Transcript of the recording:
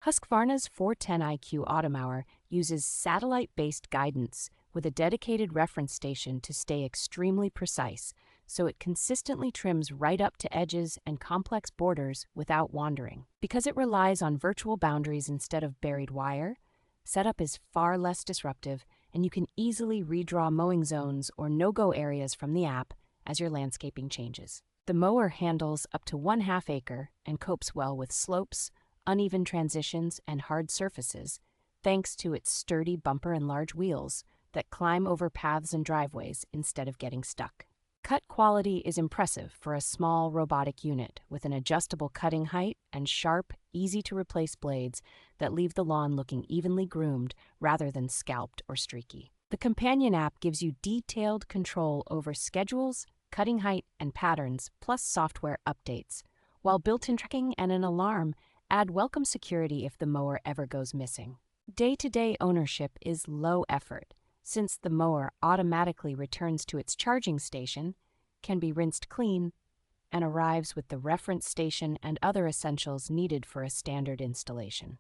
Husqvarna's 410iQ Automower uses satellite-based guidance with a dedicated reference station to stay extremely precise, so it consistently trims right up to edges and complex borders without wandering. Because it relies on virtual boundaries instead of buried wire, setup is far less disruptive, and you can easily redraw mowing zones or no-go areas from the app as your landscaping changes. The mower handles up to 1/2 acre and copes well with slopes, uneven transitions, and hard surfaces, thanks to its sturdy bumper and large wheels that climb over paths and driveways instead of getting stuck. Cut quality is impressive for a small robotic unit with an adjustable cutting height and sharp, easy-to-replace blades that leave the lawn looking evenly groomed rather than scalped or streaky. The companion app gives you detailed control over schedules, cutting height, and patterns, plus software updates, while built-in tracking and an alarm add welcome security if the mower ever goes missing. Day-to-day ownership is low effort, since the mower automatically returns to its charging station, can be rinsed clean, and arrives with the reference station and other essentials needed for a standard installation.